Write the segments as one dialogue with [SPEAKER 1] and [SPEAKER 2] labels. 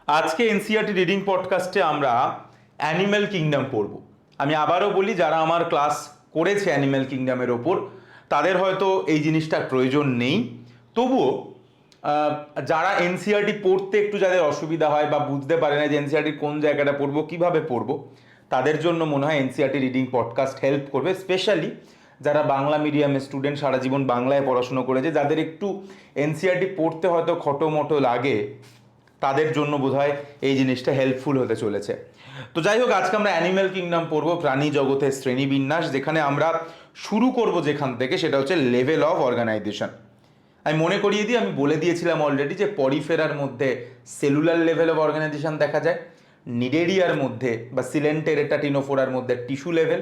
[SPEAKER 1] আজকে NCERT reading পডকাস্টে আমরা animal kingdom পড়ব। আমি আবারও বলি, যারা আমার ক্লাস করেছে অ্যানিম্যাল কিংডমের ওপর তাদের হয়তো এই জিনিসটার প্রয়োজন নেই, তবুও যারা এনসিইআরটি পড়তে একটু যাদের অসুবিধা হয় বা বুঝতে পারে না যে এনসিইআরটির কোন জায়গাটা পড়বো, কীভাবে পড়বো, তাদের জন্য মনে হয় এনসিইআরটি রিডিং পডকাস্ট হেল্প করবে। স্পেশালি যারা বাংলা মিডিয়ামের স্টুডেন্ট, সারা জীবন বাংলায় পড়াশুনো করেছে, যাদের একটু এনসিইআরটি পড়তে হয়তো খটোমটো লাগে, তাদের জন্য বোধহয় এই জিনিসটা হেল্পফুল হতে চলেছে। তো যাই হোক, আজকে আমরা অ্যানিম্যাল কিংডম পড়বো, প্রাণী জগতের শ্রেণীবিন্যাস, যেখানে আমরা শুরু করব যেখান থেকে, সেটা হচ্ছে লেভেল অফ অর্গানাইজেশন। আমি মনে করিয়ে দিই, আমি বলে দিয়েছিলাম অলরেডি যে পরিফেরার মধ্যে সেলুলার লেভেল অফ অর্গানাইজেশন দেখা যায়, নিডেরিয়ার মধ্যে বা সিলেন্টেরেটা টিনোফোরার মধ্যে টিস্যু লেভেল,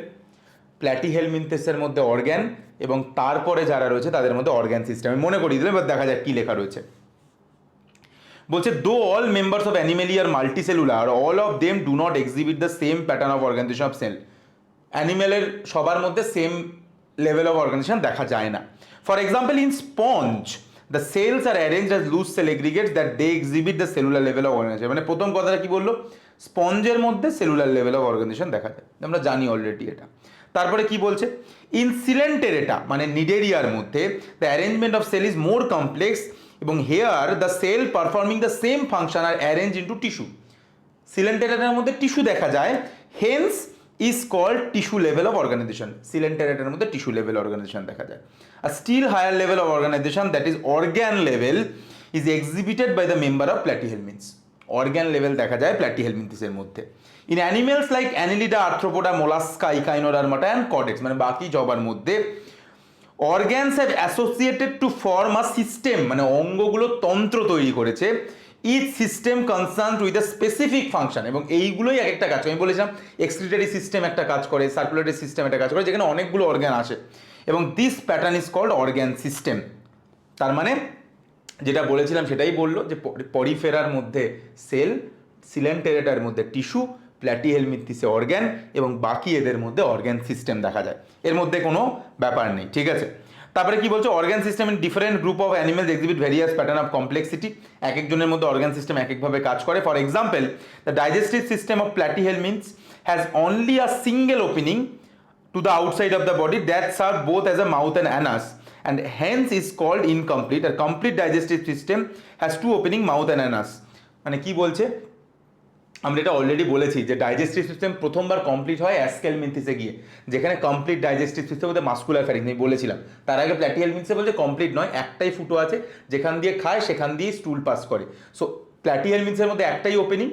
[SPEAKER 1] প্ল্যাটিহেলমিনথেসের মধ্যে অর্গ্যান, এবং তারপরে যারা রয়েছে তাদের মধ্যে অর্গ্যান সিস্টেম। আমি মনে করিয়ে দিলাম, এবার দেখা যাক কী লেখা রয়েছে। বলছে, though all members of Animalia are multicellular, all of them do not exhibit the same pattern of organisation of cell. অ্যানিমেলের সবার মধ্যে সেম লেভেল অফ অর্গানাইজেশন দেখা যায় না। For example, in sponge the cells are arranged as loose cell aggregates that they exhibit the cellular level of organisation. মানে প্রথম কথাটা কি বললো, স্পঞ্জের মধ্যে সেলুলার লেভেল অফ অর্গানাইজেশন দেখা যায়, আমরা জানি অলরেডি এটা। তারপরে কি বলছে, ইন সিলেন্টেরেটা মানে নিডেরিয়ার মধ্যে the arrangement of cell is more complex, এবং here the cell performing the same function are arrange into tissue. সিলেন্টেরেটার মধ্যে টিস্যু দেখা যায়, hence is called tissue level of organisation. সিলেন্টেরেটার মধ্যে টিস্যু লেভেল অর্গানাইজেশন দেখা যায়। আর still higher level of organisation, that is organ level, is exhibited by the member of Platyhelminthes. Organ level দেখা যায় প্ল্যাটিহেলমিনথসের মধ্যে। In animals like Annelida, arthropoda, mollusca, Echinodermata and codex, মানে বাকি জবার মধ্যে organs have associated to form a system, মানে অঙ্গগুলো তন্ত্র তৈরি করেছে। Each system concern with a specific function, এবং এইগুলোই এক একটা কাজ করে। আমি বলেছিলাম এক্সক্রিটারি সিস্টেম একটা কাজ করে, সার্কুলেটরি সিস্টেম একটা কাজ করে, যেখানে অনেকগুলো অর্গ্যান আসে, এবং this pattern is called organ system. তার মানে যেটা বলেছিলাম সেটাই বললো, যে পরিফেরার মধ্যে সেল, সিলেন্টেরেটার মধ্যে টিস্যু, প্ল্যাটিহেলমিনথসে অর্গ্যান, এবং বাকি এদের মধ্যে অর্গ্যান সিস্টেম দেখা যায়। এর মধ্যে কোনো ব্যাপার নেই, ঠিক আছে। তারপরে কি বলছে, organ system in different group of animals exhibit various pattern of complexity. এক একজনের মধ্যে অর্গ্যান সিস্টেম এক একভাবে কাজ করে। For example, the digestive system of Platyhelminthes has only a single opening to the outside of the body that serve both as a mouth and anus, and hence is called incomplete. A complete digestive system has two opening, mouth and anus. মানে কি বলছে, আমরা এটা already বলেছি যে digestive system প্রথমবার complete হয় অ্যাস্কেলমিনথিসে গিয়ে, যেখানে কমপ্লিট ডাইজেস্টিভ সিস্টেম মধ্যে মাস্কুলার ফ্যারিংস আমি বলেছিলাম। তার আগে প্ল্যাটিহেলমিনথিসে বলছে কমপ্লিট নয়, একটাই ফুটো আছে, যেখান দিয়ে খায় সেখান দিয়ে স্টুল পাস করে। সো প্ল্যাটিহেলমিনথিসের মধ্যে একটাই ওপেনিং,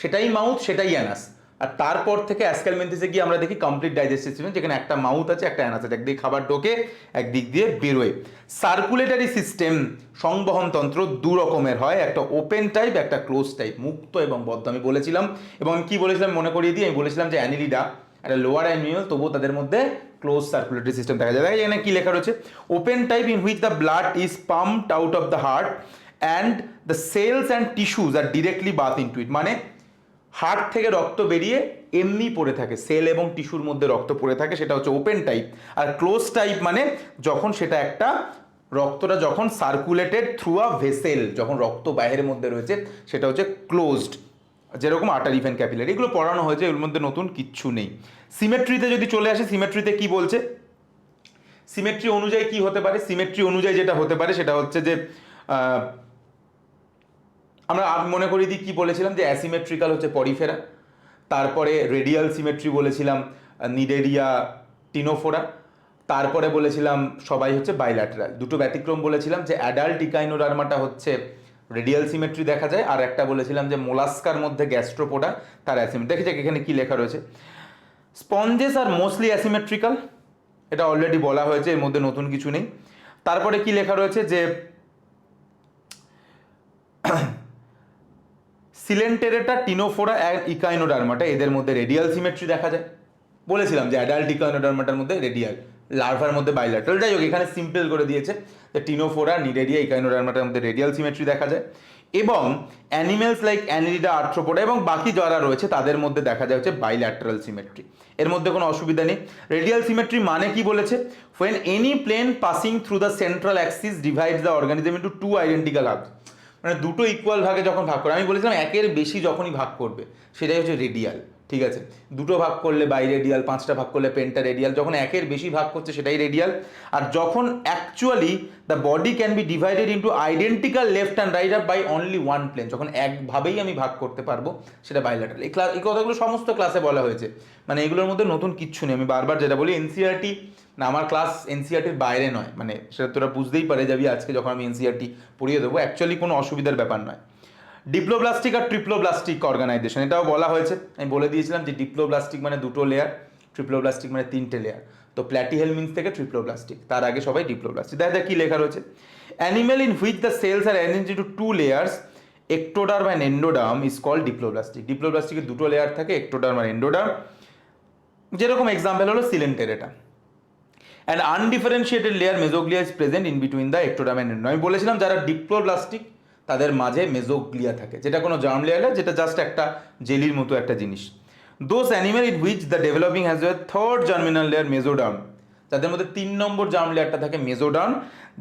[SPEAKER 1] সেটাই মাউথ, সেটাই অ্যানাস। আর তারপর থেকে অ্যাস্কেলমিনথিসে গিয়ে আমরা দেখি কমপ্লিট ডাইজেস্টিভ সিস্টেম, যেখানে একটা মাউথ আছে, একটা অ্যানাস আছে, একদিকে খাবার ঢোকে, একদিক দিয়ে বেরোয়। সার্কুলেটারি সিস্টেম, সংবহনতন্ত্র দু রকমের হয়, একটা ওপেন টাইপ, একটা ক্লোজ টাইপ, মুক্ত এবং বদ্ধ আমি বলেছিলাম। এবং আমি কি বলেছিলাম মনে করিয়ে দিই, আমি বলেছিলাম যে অ্যানিলিডা একটা লোয়ার অ্যানিমেল, তবুও তাদের মধ্যে ক্লোজ সার্কুলেটরি সিস্টেম দেখা যায়। এখানে কি লেখা রয়েছে, open type in which the blood is pumped out of the heart and the cells and tissues are directly bath into it. মানে হার্ট থেকে রক্ত বেরিয়ে এমনি পড়ে থাকে, সেল এবং টিস্যুর মধ্যে রক্ত পড়ে থাকে, সেটা হচ্ছে ওপেন টাইপ। আর ক্লোজ টাইপ মানে যখন সেটা একটা রক্তটা যখন সার্কুলেটেড থ্রু আ ভেসেল, যখন রক্ত বাইরের মধ্যে রয়েছে, সেটা হচ্ছে ক্লোজড, যেরকম আর্টারি ভেন ক্যাপিলারি। এগুলো পড়ানো হয়েছে, এর মধ্যে নতুন কিচ্ছু নেই। সিমেট্রিতে যদি চলে আসে, সিমেট্রিতে কি বলছে, সিমেট্রি অনুযায়ী কি হতে পারে, সিমেট্রি অনুযায়ী যেটা হতে পারে সেটা হচ্ছে যে আমরা মনে করি দিই কি বলেছিলাম, যে অ্যাসিমেট্রিক্যাল হচ্ছে পরিফেরা, তারপরে রেডিয়াল সিমেট্রি বলেছিলাম নিডেরিয়া, টিনোফোরা, তারপরে বলেছিলাম সবাই হচ্ছে বাইল্যাটারাল। দুটো ব্যতিক্রম বলেছিলাম, যে অ্যাডাল্ট ইকাইনোডার্মাটা হচ্ছে রেডিয়াল সিমেট্রি দেখা যায়, আর একটা বলেছিলাম যে মোলাস্কার মধ্যে গ্যাস্ট্রোপোডা, তার অ্যাসিমেট্রি। দেখে যাক এখানে কি লেখা রয়েছে, স্পঞ্জেস আর মোস্টলি অ্যাসিমেট্রিক্যাল, এটা অলরেডি বলা হয়েছে, এর মধ্যে নতুন কিছু নেই। তারপরে কি লেখা রয়েছে, যে সিলেন্টেরেটা, টিনোফোরা অ্যান্ড ইকাইনোডার্মাটা, এদের মধ্যে রেডিয়াল সিমেট্রি দেখা যায়। বলেছিলাম যে অ্যাডাল্ট ইকাইনোডার্মাটার মধ্যে রেডিয়াল, লার্ভার মধ্যে বাইল্যাটারাল। যাই হোক, এখানে সিম্পল করে দিয়েছে যে টিনোফোরা, নিডেরিয়া, ইকাইনোডার্মাটার মধ্যে রেডিয়াল সিমেট্রি দেখা যায়, এবং অ্যানিমেলস লাইক অ্যানিলিডা, আর্থ্রোপোডা এবং বাকি যারা রয়েছে তাদের মধ্যে দেখা যায় হচ্ছে বাইল্যাটারাল সিমেট্রি। এর মধ্যে কোনো অসুবিধা নেই। রেডিয়াল সিমেট্রি মানে কি বলেছে, when any plane passing through the central axis divides the organism into two identical halves, মানে দুটো ইকুয়াল ভাগে যখন ভাগ করে, আমি বলেছিলাম একের বেশি যখনই ভাগ করবে সেটাই হচ্ছে রেডিয়াল, ঠিক আছে। দুটো ভাগ করলে বাই রেডিয়াল, পাঁচটা ভাগ করলে পেন্টা রেডিয়াল, যখন একের বেশি ভাগ করছে সেটাই রেডিয়াল। আর যখন actually the body can be divided into identical left and right by only one plane, যখন একভাবেই আমি ভাগ করতে পারবো সেটা বাইল্যাটারাল। এই কথাগুলো সমস্ত ক্লাসে বলা হয়েছে, মানে এগুলোর মধ্যে নতুন কিচ্ছু নেই। আমি বারবার যেটা বলি, এনসিআরটি না, আমার ক্লাস এনসিআরটির বাইরে নয়, মানে সেটা তোরা বুঝতেই পারে যাবি আজকে যখন আমি এনসিআরটি পড়িয়ে দেবো, অ্যাকচুয়ালি কোনো অসুবিধার ব্যাপার নয়। ডিপ্লোব্লাস্টিক আর ট্রিপ্লোব্লাস্টিক অর্গানাইজেশন, এটাও বলা হয়েছে। আমি বলে দিয়েছিলাম যে ডিপ্লোব্লাস্টিক মানে দুটো লেয়ার, ট্রিপ্লোব্লাস্টিক মানে তিনটে লেয়ার। তো প্ল্যাটিহেলমিনথ থেকে ট্রিপ্লোব্লাস্টিক, তার আগে সবাই ডিপ্লোব্লাস্টিক। দেখা কি লেখা রয়েছে, animal in which the cells are arranged into two layers, ectoderm and endoderm is called diploblastic. ডিপ্লোব্লাস্টিকের দুটো লেয়ার থাকে, এক্টোডার্ম আর এন্ডোডার্ম। যেরকম এক্সাম্পল হলো Coelenterata. And undifferentiated layer mesoglea is present in between the ectoderm and endoderm. আমি বলেছিলাম যারা diploblastic তাদের মাঝে মেজোগ্লিয়া থাকে, যেটা কোনো জার্ম লেয়ার না, যেটা জাস্ট একটা জেলির মতো একটা জিনিস। Those animal in which the developing has a third germinal layer mesoderm, যাদের মধ্যে 3 নম্বর জার্ম লেয়ারটা থাকে মেজোডার্ম,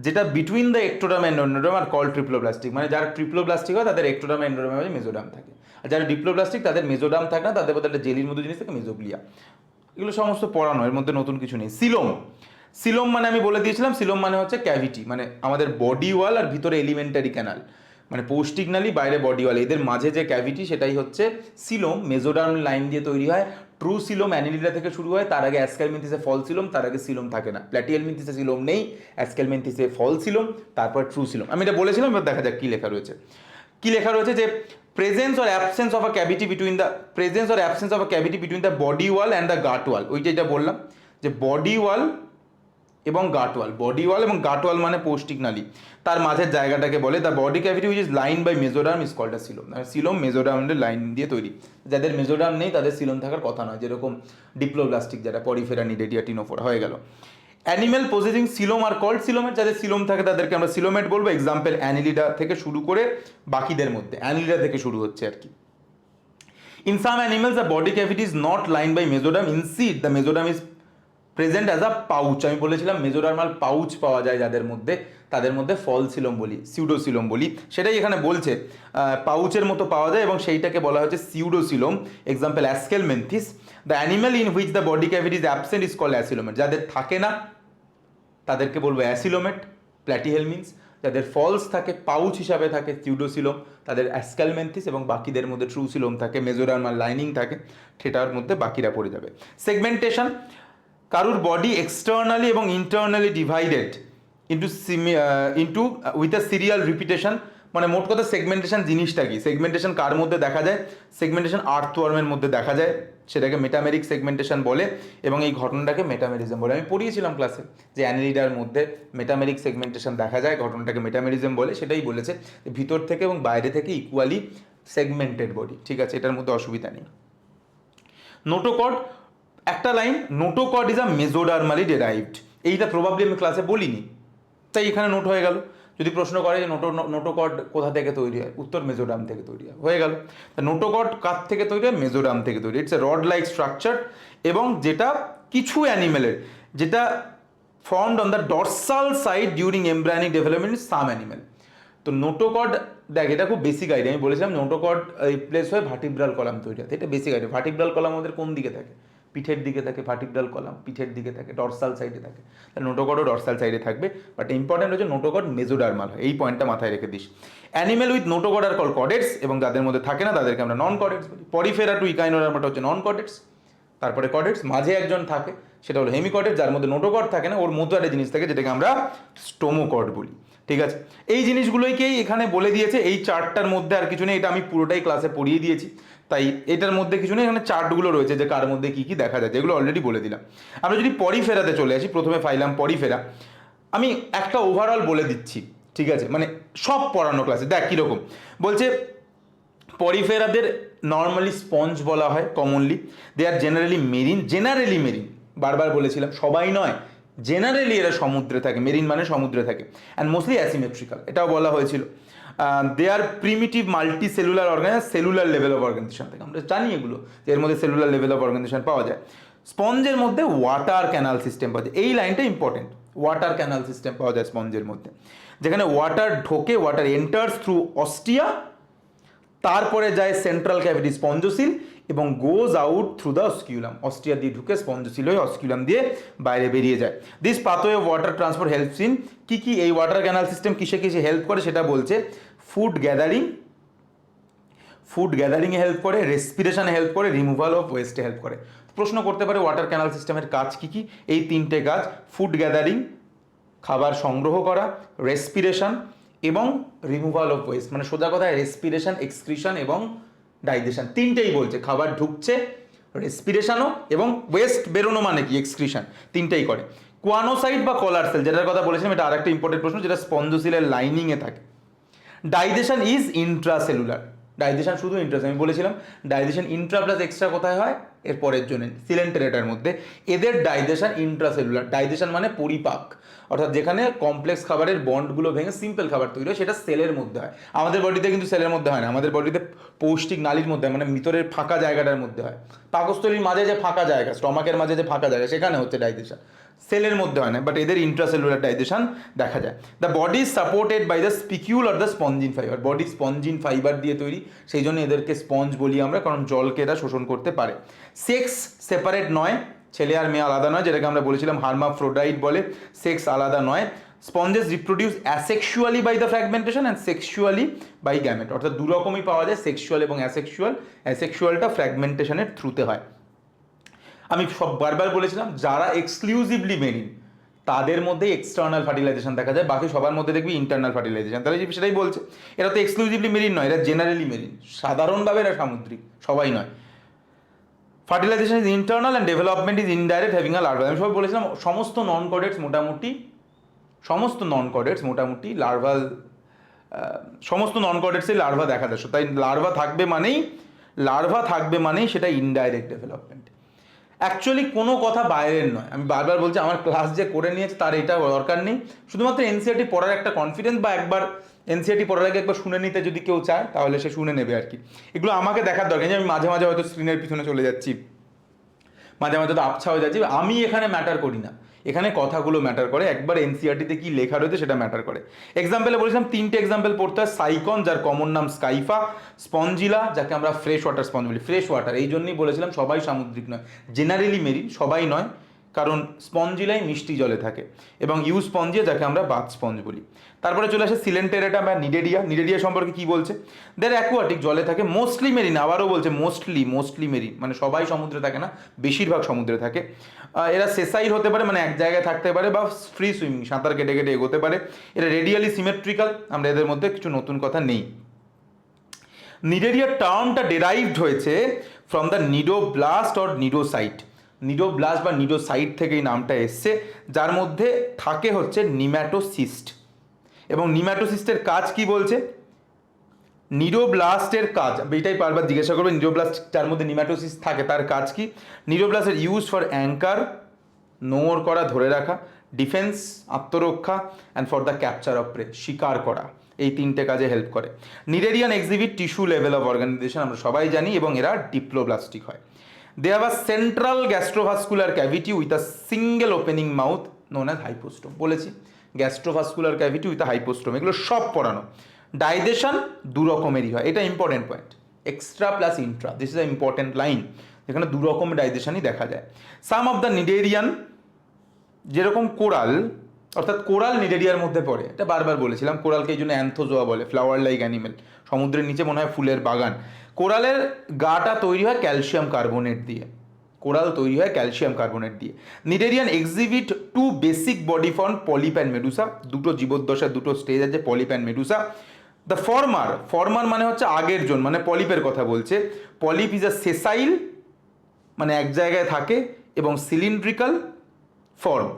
[SPEAKER 1] যেটা between the ectoderm and endoderm are call triploblastic. মানে যারা ট্রিপ্লোব্লাস্টিক হয় তাদের এক্টোডার্ম অ্যান্ড এন্ডোডার্মের মাঝে মেজোডার্ম থাকে, আর যারা ডিপ্লোব্লাস্টিক তাদের মেজোডার্ম থাকে না, তাদের মধ্যে একটা জেলির মতো জিনিস থাকে মেজোগ্লিয়া। এগুলো সমস্ত পড়ানো, এর মধ্যে নতুন কিছু নেই। সিলোম, সিলোম মানে আমি বলে দিয়েছিলাম, সিলোম মানে হচ্ছে ক্যাভিটি, মানে আমাদের বডি ওয়াল আর ভিতরে এলিমেন্টারি ক্যানাল, মানে পৌষ্টিক নালী, বাইরে বডি ওয়াল, এদের মাঝে যে ক্যাভিটি সেটাই হচ্ছে সিলোম। মেজোডার্ম লাইন দিয়ে তৈরি হয়। ট্রু সিলোম অ্যানিলিডা থেকে শুরু হয়, তার আগে অ্যাসকেলমেন্থিসে ফল সিলোম, তার আগে সিলোম থাকে না। প্ল্যাটিহেলমিনথিসে সিলোম নেই, অ্যাসকেলমেন্থিসে ফল সিলোম, তারপর ট্রু সিলোম। আমি এটা বলেছিলাম, এবার দেখা যাক কি লেখা রয়েছে। কি লেখা রয়েছে যে presence or absence of a cavity between the presence or absence of a cavity between the body wall and the gut wall. ওইটা যেটা বললাম যে বডি ওয়াল এবং গাটওয়াল, বডি ওয়াল এবং গাটওয়াল মানে পৌষ্টিক নালী, তার মাঝের জায়গাটাকে বলে the body cavity which is line by mesoderm is called a coelom. Coelom মেজোডার্মের লাইন দিয়ে তৈরি, যাদের মেজোডার্ম নেই তাদের সিলোম থাকার কথা নয়, যেরকম ডিপ্লোব্লাস্টিক যারা পরিফেরা নিডেডিয়া টিনোফোরা হয়ে গেল। Animal possessing coelom are called coelomate, যাদের সিলোম থাকে তাদেরকে আমরা সিলোমেট বলবো। এক্সাম্পল অ্যানিলিডা থেকে শুরু করে বাকিদের মধ্যে অ্যানিলিডা থেকে শুরু হচ্ছে আর কি। In some animals, the body cavity is not lined by mesoderm. Instead, the mesoderm is present as a pouch. আমি বলেছিলাম মেজোডার্মাল পাউচ পাওয়া যায় যাদের মধ্যে, তাদের মধ্যে ফল সিলোম বলি, সিউডোসিলোম বলি, সেটাই এখানে বলছে পাউচের মতো পাওয়া যায় এবং সেইটাকে বলা হচ্ছে pseudocoelom. Example Aschelminthes. The animal in which the body cavity is absent is called acoelomate. যাদের থাকে না তাদেরকে বলবো অ্যাসিলোমেট, প্ল্যাটিহেলমিনস। যাদের ফলস থাকে, পাউচ হিসাবে থাকে, সিউডোসিলোম, তাদের অ্যাসকেলমেন্থিস, এবং বাকিদের মধ্যে ট্রু সিলোম থাকে, মেজোডার্মাল লাইনিং থাকে, সেটার মধ্যে বাকিরা পড়ে যাবে। সেগমেন্টেশন, কারুর বডি এক্সটার্নালি এবং internally divided into with a serial repetition. মানে মোট কথা সেগমেন্টেশন জিনিসটা কি, সেগমেন্টেশন কার মধ্যে দেখা যায়, সেগমেন্টেশন আর্থওয়ার্মের মধ্যে দেখা যায়, সেটাকে মেটামেরিক সেগমেন্টেশন বলে, এবং এই ঘটনাটাকে মেটামেরিজম বলে। আমি পড়িয়েছিলাম ক্লাসে যে অ্যানিলিডার মধ্যে মেটামেরিক সেগমেন্টেশন দেখা যায়, ঘটনাটাকে মেটামেরিজম বলে। সেটাই বলেছে ভিতর থেকে এবং বাইরে থেকে ইকুয়ালি সেগমেন্টেড বডি, ঠিক আছে, এটার মধ্যে অসুবিধা নেই। নোটোকর্ড, একটা line, notochord is a mesodermally derived. এইটা প্রবাবলি আমি ক্লাসে বলিনি, তাই এখানে নোট হয়ে গেল। যদি প্রশ্ন করে যে নোটোকর্ড কোথা থেকে তৈরি হয়, উত্তর মেজোডার্ম থেকে তৈরি হয়, হয়ে গেল। নোটোকর্ড কার থেকে তৈরি হয়, মেজোডার্ম থেকে তৈরি। It's a rod like structure, এবং যেটা কিছু অ্যানিমেলের, যেটা formed on the dorsal side during embryonic development some animal. তো নোটোকর্ড, দেখ এটা খুব বেসিক আইডিয়া। আমি বলেছিলাম নোটোকর্ড রিপ্লেস হয় ভার্টিব্রাল কলাম তৈরি হয়, এটা বেসিক আইডিয়া। ভার্টিব্রাল কলাম আমাদের কোন দিকে থাকে, পিঠের দিকে থাকে। ভার্টিব্রাল কলাম পিঠের দিকে থাকে, ডরসাল সাইডে থাকে, তাহলে নোটোকর্ডও ডরসাল সাইডে থাকবে। বাট ইম্পর্টেন্ট হচ্ছে নোটোকর্ড মেজোডার্মাল হয়, এই পয়েন্টটা মাথায় রেখে দিস। Animal with notochord are call chordates, এবং যাদের মধ্যে থাকে না তাদেরকে আমরা নন কডেটস বলি। পরিফেরা টু ইকাইনোডার্মাটা হচ্ছে নন কডেটস, তারপরে কডেটস, মাঝে একজন থাকে সেটা হলো হেমিকডেটস, যার মধ্যে নোটোকর্ড থাকে না, ওর মধ্যে একটা জিনিস থাকে যেটাকে আমরা স্টোমোকর্ড বলি, ঠিক আছে। এই জিনিসগুলোকেই এখানে বলে দিয়েছে, এই চার্টটার মধ্যে আর কিছু নেই, এটা আমি পুরোটাই ক্লাসে পড়িয়ে দিয়েছি, তাই এটার মধ্যে কিছু নেই। এখানে চার্টগুলো রয়েছে যে কার মধ্যে কী কী দেখা যায়, যেগুলো অলরেডি বলে দিলাম। আমরা যদি পরিফেরাতে চলে আসি, প্রথমে ফাইলাম পরিফেরা। আমি একটা ওভারঅল বলে দিচ্ছি, ঠিক আছে, মানে সব পড়ানো ক্লাসে। দেখ কীরকম বলছে, পরিফেরাদের নর্মালি স্পঞ্জ বলা হয় commonly. They are generally marine, বারবার বলেছিলাম, সবাই নয়, জেনারেলি এরা সমুদ্রে থাকে, মেরিন মানে সমুদ্রে থাকে, অ্যান্ড মোস্টলি অ্যাসিমেট্রিক্যাল, এটাও বলা হয়েছিল। They are primitive multicellular organisation, cellular level of organisation থেকে আমরা জানি এগুলো, যে এর মধ্যে সেলুলার লেভেল অফ অর্গানাইজেশন পাওয়া যায়। স্পঞ্জের মধ্যে ওয়াটার ক্যানাল সিস্টেম পাওয়া যায়, এই লাইনটা ইম্পর্টেন্ট, ওয়াটার ক্যানাল সিস্টেম পাওয়া যায় স্পঞ্জের মধ্যে। যেখানে ওয়াটার ঢোকে, ওয়াটার এন্টার্স থ্রু অস্টিয়া, তারপরে যায় সেন্ট্রাল ক্যাভিটি স্পঞ্জোসিল এবং goes out through the osculum, ostia দিয়ে ঢুকে স্পঞ্জোসিল হয়ে অস্কিউলাম দিয়ে বাইরে বেরিয়ে যায়। This pathway of water transport helps in কি এই ওয়াটার ক্যানাল সিস্টেম কিসে কিসে হেল্প করে সেটা বলছে। ফুড গ্যাদারিংয়ে হেল্প করে, রেসপিরেশনে হেল্প করে, রিমুভাল অফ ওয়েস্টে হেল্প করে। প্রশ্ন করতে পারে ওয়াটার ক্যানাল সিস্টেমের কাজ কি? এই তিনটে কাজ, ফুড গ্যাদারিং খাবার সংগ্রহ করা, রেসপিরেশন এবং রিমুভাল অফ ওয়েস্ট, মানে সোজা কথায় রেসপিরেশন, এক্সক্রিশন এবং ডাইজেশন, তিনটেই বলছে। খাবার ঢুকছে, রেসপিরেশনও, এবং ওয়েস্ট বেরোনো মানে কি এক্সক্রিশন, তিনটেই করে। কোয়ানোসাইট বা কলার সেল যেটার কথা বলেছিলাম, এটা আরেকটা ইম্পর্টেন্ট প্রশ্ন, যেটা স্পঞ্জোসিলের লাইনিংয়ে থাকে। ডাইজেশন ইজ ইন্ট্রাসেলুলার, ডাইজেশন শুধু ইন্ট্রাস, আমি বলেছিলাম ডাইজেশন ইন্ট্রা প্লাস এক্সট্রা কোথায় হয়, এর পরের জন্য সিলেন্টেরেটার মধ্যে। এদের ডাইজেশন ইন্ট্রাসেলুলার, ডাইজেশন মানে পরিপাক, অর্থাৎ যেখানে কমপ্লেক্স খাবারের বন্ডগুলো ভেঙে সিম্পল খাবার তৈরি হয়, সেটা সেলের মধ্যে হয়। আমাদের বডিতে কিন্তু সেলের মধ্যে হয় না, আমাদের বডিতে পৌষ্টিক নালীর মধ্যে হয়, মানে ভিতরের ফাঁকা জায়গাটার মধ্যে হয়। পাকস্থলীর মাঝে যে ফাঁকা জায়গা, স্টমাকের মাঝে যে ফাঁকা জায়গা, সেখানে হচ্ছে ডাইজেশন, সেলের মধ্যে হয় না, বাট এদের ইন্ট্রাসেলুলার ডাইজেশন দেখা যায়। The body is supported by the spicule or the spongin fiber, body spongin fiber দিয়ে তৈরি, সেই জন্য এদেরকে স্পঞ্জ বলি আমরা, কারণ জলকে এরা শোষণ করতে পারে। সেক্স সেপারেট নয়, ছেলে আর মেয়ে আলাদা নয়, যেটাকে আমরা বলেছিলাম হার্মাফ্রোডাইট বলে, সেক্স আলাদা নয়। Sponges reproduce asexually by the fragmentation and sexually by gamete, অর্থাৎ দু রকমই পাওয়া যায়, সেক্সুয়াল এবং অ্যাসেক্সুয়াল। অ্যাসেক্সুয়ালটা ফ্র্যাগমেন্টেশনের থ্রুতে হয়। আমি বারবার বলেছিলাম যারা এক্সক্লুসিভলি মেরিন তাদের মধ্যে এক্সটার্নাল ফার্টিলাইজেশন দেখা যায়, বাকি সবার মধ্যে দেখবি ইন্টারনাল ফার্টিলাইজেশন। তাহলে সেটাই বলছে, এরা তো এক্সক্লুসিভলি মেরিন নয়, এরা জেনারেলি মেরিন, সাধারণভাবে এরা সামুদ্রিক, সবাই নয়। Fertilization is internal and development is indirect having a larva. আমি সবাই বলেছিলাম সমস্ত নন কডেটস মোটামুটি লার্ভাল, সমস্ত নন কডেটসেই লার্ভা দেখা যায়, তাই লার্ভা থাকবে মানেই সেটা ইনডাইরেক্ট ডেভেলপমেন্ট। অ্যাকচুয়ালি কোনো কথা বাইরের নয়, আমি বারবার বলছি, আমার ক্লাস যে করে নিয়েছে তার এটা দরকার নেই, শুধুমাত্র এনসিইআরটি পড়ার একটা কনফিডেন্স, বা একবার এনসিইআরটি পড়ার আগে একবার শুনে নিতে যদি কেউ চায় তাহলে সে শুনে নেবে আর কি। এগুলো আমাকে দেখার দরকার নেই, আমি মাঝে মাঝে হয়তো স্ক্রিনের পিছনে চলে যাচ্ছি, মাঝে মাঝে তো আবছা হয়ে যাচ্ছি, আমি এখানে ম্যাটার করি না, এখানে কথাগুলো ম্যাটার করে, একবার এনসিইআরটিতে কি লেখা রয়েছে সেটা ম্যাটার করে। এক্সাম্পলে বলেছিলাম তিনটে এক্সাম্পল পড়তে হয়। সাইকন, যার কমন নাম স্কাইফা; স্পঞ্জিলা, যাকে আমরা ফ্রেশ ওয়াটার স্পঞ্জ বলি, ফ্রেশ ওয়াটার এই জন্যই বলেছিলাম সবাই সামুদ্রিক নয়, জেনারেলি মেরিন, সবাই নয়, কারণ স্পঞ্জিলাই মিষ্টি জলে থাকে; এবং ইউ স্পঞ্জিয়া, যাকে আমরা বাথ স্পঞ্জ বলি। তারপরে চলে আসে সিলেন্টেরেটা বা নিডেরিয়া সম্পর্কে কি বলছে, দের অ্যাকুয়াটিক, জলে থাকে, মোস্টলি মেরিন, আবারও বলছে মোস্টলি মেরিন, মানে সবাই সমুদ্রে থাকে না, বেশিরভাগ সমুদ্রে থাকে। এরা সেসাইল হতে পারে, মানে এক জায়গায় থাকতে পারে, বা ফ্রি সুইমিং, সাঁতার কেটে কেটে এগোতে পারে। এরা রেডিয়ালি সিমেট্রিক্যাল, আমরা এদের মধ্যে কিছু নতুন কথা নেই। নিডেরিয়া টার্মটা ডেরাইভড হয়েছে from the cnidoblast or nidocyte, cnidoblast বা নিডোসাইট থেকে এই নামটা এসছে, যার মধ্যে থাকে হচ্ছে নিম্যাটোসিস্ট। এবং নিম্যাটোসিস্টের কাজ কি বলছে, নিডোব্লাস্টের কাজ, এইটাই বারবার জিজ্ঞাসা করবে, নিডোব্লাস্ট যার মধ্যে নিম্যাটোসিস্ট থাকে তার কাজ কি। নিডোব্লাস্টের ইউজ ফর অ্যাঙ্কার, নোঙর করা, ধরে রাখা; ডিফেন্স, আত্মরক্ষা; and for the capture of prey, শিকার করা, এই তিনটে কাজে হেল্প করে। Cnidarian exhibit tissue level of organisation, আমরা সবাই জানি, এবং এরা ডিপ্লোব্লাস্টিক হয়। They have a central gastrovascular cavity with a single opening mouth known as hypostome, বলেছি gastrovascular cavity with a hypostome, এগুলো সব পড়ানো। ডাইজেশন দু রকমেরই হয়, এটা important point, extra plus Intra, this is a important line, যেখানে দু রকমের ডাইজেশনই দেখা যায়। সাম অফ দ্য নিডেরিয়ান, যেরকম কোরাল, অর্থাৎ কোরাল নিডেরিয়ার মধ্যে পড়ে, এটা বারবার বলেছিলাম, কোরালকে এই জন্য অ্যান্থোজোয়া বলে, ফ্লাওয়ার লাইক অ্যানিমেল, সমুদ্রের নিচে মনে হয় ফুলের বাগান। কোরালের গাটা তৈরি হয় ক্যালসিয়াম কার্বনেট দিয়ে, কোরাল তৈরি হয় ক্যালসিয়াম কার্বনেট দিয়ে। Cnidarian exhibit two basic body form, polyp and medusa, দুটো জীবদ্দশার দুটো স্টেজ আছে, polyp and medusa. The former মানে হচ্ছে আগের জন, মানে পলিপের কথা বলছে। পলিপ ইজ আ সেসাইল, মানে এক জায়গায় থাকে, এবং সিলিন্ড্রিক্যাল ফর্ম,